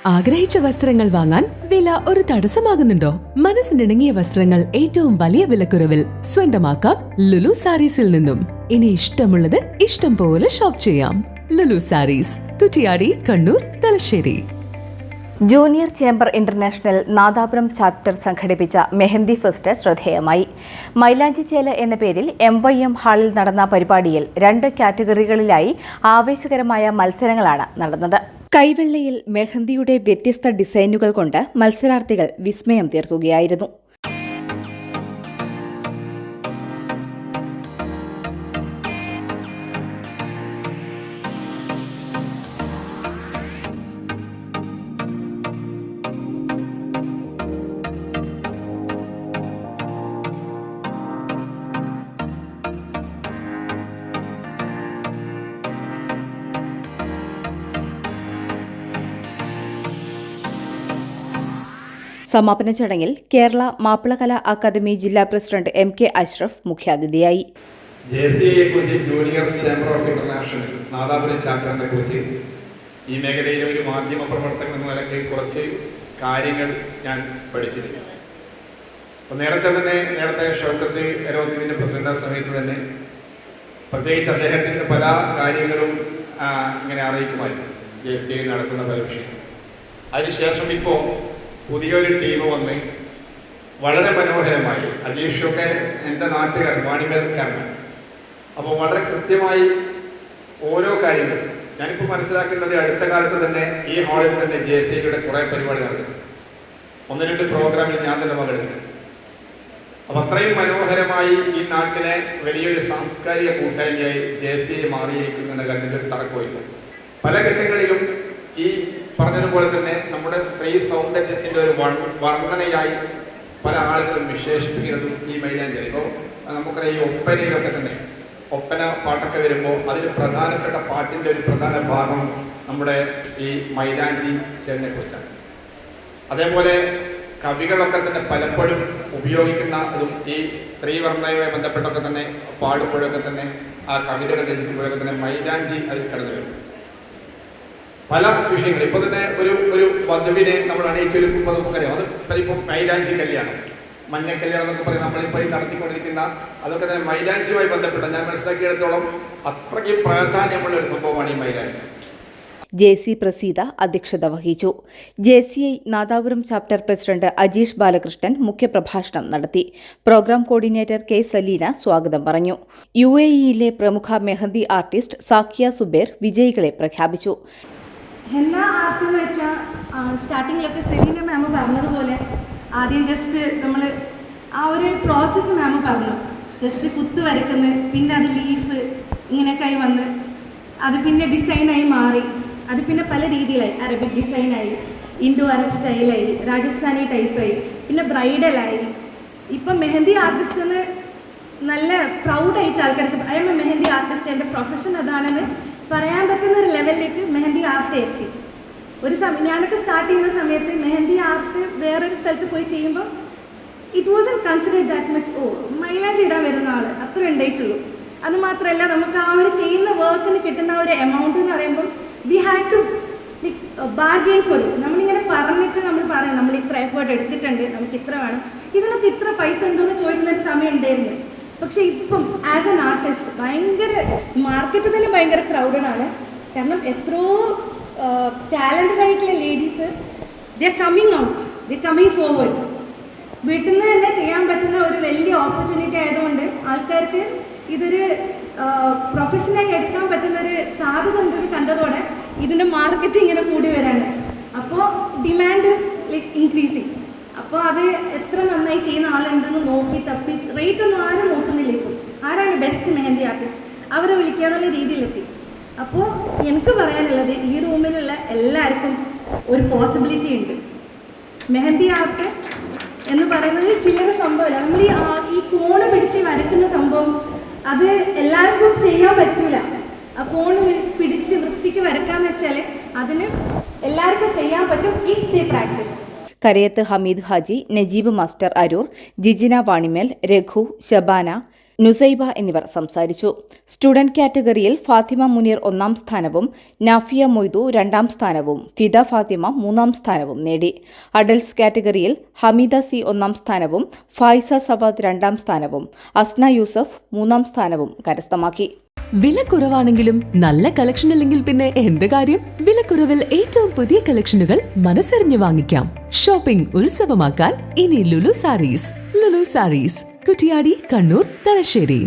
ആഗ്രഹിച്ച വസ്ത്രങ്ങൾ വാങ്ങാൻ വില ഒരു തടസ്സമാകുന്നുണ്ടോ? മനസ്സിനിണങ്ങിയ വസ്ത്രങ്ങൾ ഏറ്റവും വലിയ വിലക്കുറവിൽ സ്വന്തമാക്കാം ലുലു സാരീസിൽ നിന്നും. ഇനി ഇഷ്ടമുള്ളത് ഇഷ്ടം പോലെ ഷോപ്പ് ചെയ്യാം. Lulu Sarees, Kuttiady, Kannur, Thalassery. Junior Chamber International Nadapuram chapter സംഘടിപ്പിച്ച മെഹന്തി ഫെസ്റ്റ് ശ്രദ്ധേയമായി. മൈലാഞ്ചിച്ചേല എന്ന പേരിൽ MYM ഹാളിൽ നടന്ന പരിപാടിയിൽ 2 കാറ്റഗറികളിലായി ആവേശകരമായ മത്സരങ്ങളാണ് നടന്നത്. കൈവെള്ളയിൽ മെഹന്തിയുടെ വ്യത്യസ്ത ഡിസൈനുകൾ കൊണ്ട് മത്സരാർത്ഥികൾ വിസ്മയം തീർക്കുകയായിരുന്നു. സമാപന ചടങ്ങിൽ കേരള മാപ്പിളകലാ അക്കാദമി ജില്ലാ പ്രസിഡന്റ് MK അഷ്റഫ് മുഖ്യാതിഥിയായി. JCA-യെക്കുറിച്ച് junior chamber of international Nadapuram ചാപ്റ്ററിനെ കുറിച്ച് ഈ മേഖലയിലെ ഒരു മാധ്യമ പ്രവർത്തകൻ എന്ന നിലയ്ക്ക് കുറച്ച് കാര്യങ്ങൾ ഞാൻ പഠിച്ചിരുന്നു. അപ്പോൾ നേരത്തെ ഷൗക്കത്ത് എരോദിന്റെ പ്രസിഡന്റ് സമയത്ത് തന്നെ പ്രത്യേകിച്ച് അദ്ദേഹത്തിൻ്റെ പല കാര്യങ്ങളും ഇങ്ങനെ അറിയിക്കുമായിരുന്നു. JCA നടത്തുന്ന പല വിഷയം. അതിനുശേഷം ഇപ്പോൾ പുതിയൊരു ടീം വന്ന് വളരെ മനോഹരമായി, അജീഷൊക്കെ എൻ്റെ നാട്ടുകാരൻ വാണിമേൽക്കാരനാണ്. അപ്പോൾ വളരെ കൃത്യമായി ഓരോ കാര്യങ്ങളും ഞാനിപ്പോൾ മനസ്സിലാക്കുന്നത് അടുത്ത കാലത്ത് തന്നെ ഈ ഹാളിൽ തന്നെ JCA-യുടെ കുറേ പരിപാടി നടത്തിയിട്ടുണ്ട്. 1-2 പ്രോഗ്രാമിൽ ഞാൻ തന്നെ പങ്കെടുത്തിട്ടുണ്ട്. അപ്പം അത്രയും മനോഹരമായി ഈ നാട്ടിലെ വലിയൊരു സാംസ്കാരിക കൂട്ടായ്മയായി JCA മാറിയിരിക്കുന്ന കാര്യത്തിൻ്റെ ഒരു തർക്കമില്ല. പല ഘട്ടങ്ങളിലും ഈ പറഞ്ഞതുപോലെ തന്നെ നമ്മുടെ സ്ത്രീ സൗന്ദര്യത്തിൻ്റെ ഒരു വർണ്ണനയായി പല ആളുകളും വിശേഷിപ്പിക്കുന്നതും ഈ മൈലാഞ്ചി. ഇപ്പോൾ നമുക്കറിയാം, ഈ ഒപ്പനയിലൊക്കെ തന്നെ ഒപ്പന പാട്ടൊക്കെ വരുമ്പോൾ അതിൽ പ്രധാനപ്പെട്ട പാട്ടിൻ്റെ ഒരു പ്രധാന ഭാഗം നമ്മുടെ ഈ മൈലാഞ്ചി ചേലിനെ കുറിച്ചാണ്. അതേപോലെ കവികളൊക്കെ തന്നെ പലപ്പോഴും ഉപയോഗിക്കുന്ന അതും ഈ സ്ത്രീ വർണ്ണനയുമായി ബന്ധപ്പെട്ടൊക്കെ തന്നെ പാടുമ്പോഴൊക്കെ തന്നെ ആ കവിതകൾ രചിക്കുമ്പോഴൊക്കെ തന്നെ മൈലാഞ്ചി അതിൽ കടന്നു വരും. പല വിഷയങ്ങൾ ഇപ്പോൾ തന്നെ ഒരു വധുവിനെ നമ്മൾ അണിയിച്ചൊരുക്കുമ്പോൾ നമുക്കറിയാം, അത് ഇപ്പം മൈലാഞ്ചി കല്യാണം, മഞ്ഞ കല്യാണം എന്നൊക്കെ പറയും നമ്മളിപ്പോൾ നടത്തിക്കൊണ്ടിരിക്കുന്ന അതൊക്കെ തന്നെ മൈലാഞ്ചിയുമായി ബന്ധപ്പെട്ട ഞാൻ മനസ്സിലാക്കിയിടത്തോളം അത്രയ്ക്കും പ്രാധാന്യമുള്ള ഒരു സംഭവമാണ് ഈ മൈലാഞ്ചി. JC പ്രസീത അധ്യക്ഷത വഹിച്ചു. JCI Nadapuram chapter president Ajeesh Balakrishnan മുഖ്യപ്രഭാഷണം നടത്തി. പ്രോഗ്രാം കോർഡിനേറ്റർ K സലീന സ്വാഗതം പറഞ്ഞു. UAE-യിലെ പ്രമുഖ മെഹന്തി ആർട്ടിസ്റ്റ് സാക്കിയ സുബേർ വിജയികളെ പ്രഖ്യാപിച്ചു. ഹെന്ന ആർട്ട് എന്ന് വെച്ചാൽ സ്റ്റാർട്ടിങ്ങിലൊക്കെ സെലീന മാം പറഞ്ഞതുപോലെ ആദ്യം ജസ്റ്റ് നമ്മൾ ആ ഒരു പ്രോസസ്സ് മാം പറഞ്ഞു. ജസ്റ്റ് കുത്ത് വരയ്ക്കുന്നു, പിന്നെ അത് ലീഫ് ഇങ്ങനെയൊക്കെ ആയി വന്ന് അത് പിന്നെ ഡിസൈനായി മാറി. അത് പിന്നെ പല രീതിയിലായി. അറബിക് ഡിസൈനായി, ഇൻഡോ അറബ് സ്റ്റൈലായി, രാജസ്ഥാനി ടൈപ്പായി, പിന്നെ ബ്രൈഡലായി. ഇപ്പം മെഹന്തി ആർട്ടിസ്റ്റ് എന്ന് നല്ല പ്രൗഡായിട്ട് ആൾക്കാർക്ക് I M A mehndi artist, എൻ്റെ പ്രൊഫഷൻ അതാണെന്ന് പറയാൻ പറ്റുന്ന ഒരു ലെവലിലേക്ക് മെഹന്തി ആർട്ട് എത്തി. ഒരു ഞാനൊക്കെ സ്റ്റാർട്ട് ചെയ്യുന്ന സമയത്ത് മെഹന്തി ആർട്ട് വേറൊരു സ്ഥലത്ത് പോയി ചെയ്യുമ്പോൾ it was considered that much. മൈലാഞ്ചി ഇടാൻ വരുന്ന ആൾ അത്ര ഉണ്ടായിട്ടുള്ളൂ. അതുമാത്രമല്ല, നമുക്ക് ആ ഒരു ചെയ്യുന്ന വർക്കിന് കിട്ടുന്ന ഒരു എമൗണ്ട് എന്ന് പറയുമ്പോൾ we had to bargain for it. നമ്മളിങ്ങനെ പറഞ്ഞിട്ട് നമ്മൾ പറയാം, നമ്മൾ ഇത്ര എഫേർട്ട് എടുത്തിട്ടുണ്ട്, നമുക്ക് ഇത്ര വേണം, ഇതിനൊക്കെ ഇത്ര പൈസ ഉണ്ടോ എന്ന് ചോദിക്കുന്നൊരു സമയം ഉണ്ടായിരുന്നു. പക്ഷേ ഇപ്പം ആസ് എൻ ആർട്ടിസ്റ്റ് ഭയങ്കര മാർക്കറ്റ് തന്നെ ഭയങ്കര ക്രൗഡഡാണ്. കാരണം എത്രയോ ടാലൻറ്റഡ് ആയിട്ടുള്ള ladies they are coming out, they coming forward. വീട്ടിൽ നിന്ന് തന്നെ ചെയ്യാൻ പറ്റുന്ന ഒരു വലിയ ഓപ്പർച്യൂണിറ്റി ആയതുകൊണ്ട് ആൾക്കാർക്ക് ഇതൊരു പ്രൊഫഷനായി എടുക്കാൻ പറ്റുന്നൊരു സാധ്യത ഉണ്ടെന്ന് കണ്ടതോടെ ഇതിൻ്റെ മാർക്കറ്റ് ഇങ്ങനെ കൂടി വരാണ്. അപ്പോൾ ഡിമാൻഡ് ഇസ് ലൈക്ക് ഇൻക്രീസിങ്. അപ്പോൾ അത് എത്ര നന്നായി ചെയ്യുന്ന ആളുണ്ടെന്ന് നോക്കി തപ്പി റേറ്റ് ഒന്നും ആരും നോക്കുന്നില്ല. ഇപ്പോൾ ആരാണ് ബെസ്റ്റ് മെഹന്തി ആർട്ടിസ്റ്റ് അവരെ വിളിക്കുക എന്നുള്ള രീതിയിലെത്തി. അപ്പോൾ എനിക്ക് പറയാനുള്ളത്, ഈ റൂമിലുള്ള എല്ലാവർക്കും ഒരു പോസിബിലിറ്റി ഉണ്ട്. മെഹന്തി ആർട്ട് എന്ന് പറയുന്നത് ചില്ലറ സംഭവമല്ല. നമ്മൾ ഈ കോണ് പിടിച്ച് വരയ്ക്കുന്ന സംഭവം അത് എല്ലാവർക്കും ചെയ്യാൻ പറ്റില്ല. ആ കോണ് പിടിച്ച് വൃത്തിക്ക് വരയ്ക്കാന്ന് വെച്ചാൽ അതിന് എല്ലാവർക്കും ചെയ്യാൻ പറ്റും if they practice. Karayath Hameed Haji, Najeeb master Aroor, Jijina Vanimel, Raghu, Shabana, Nusaiba എന്നിവർ സംസാരിച്ചു. സ്റ്റുഡന്റ് കാറ്റഗറിയിൽ ഫാത്തിമ മുനീർ 1ാം സ്ഥാനവും നാഫിയ മൊയ്തു 2ാം സ്ഥാനവും ഫിദ ഫാത്തിമ 3ാം സ്ഥാനവും നേടി. അഡൽട്സ് കാറ്റഗറിയിൽ ഹമീദ സി 1ാം സ്ഥാനവും ഫായിസ സവാദ് 2ാം സ്ഥാനവും അസ്ന യൂസഫ് 3ാം സ്ഥാനവും കരസ്ഥമാക്കി. വില കുറവാണെങ്കിലും നല്ല കളക്ഷൻ ഇല്ലെങ്കിൽ പിന്നെ എന്ത് കാര്യം? വിലക്കുറവിൽ ഏറ്റവും പുതിയ കളക്ഷനുകൾ മനസ്സറിഞ്ഞു വാങ്ങിക്കാം. ഷോപ്പിംഗ് ഉത്സവമാക്കാൻ ഇനി ലുലു സാരീസ്. ലുലു സാരീസ്, കുറ്റിയാടി, കണ്ണൂർ, തലശ്ശേരി.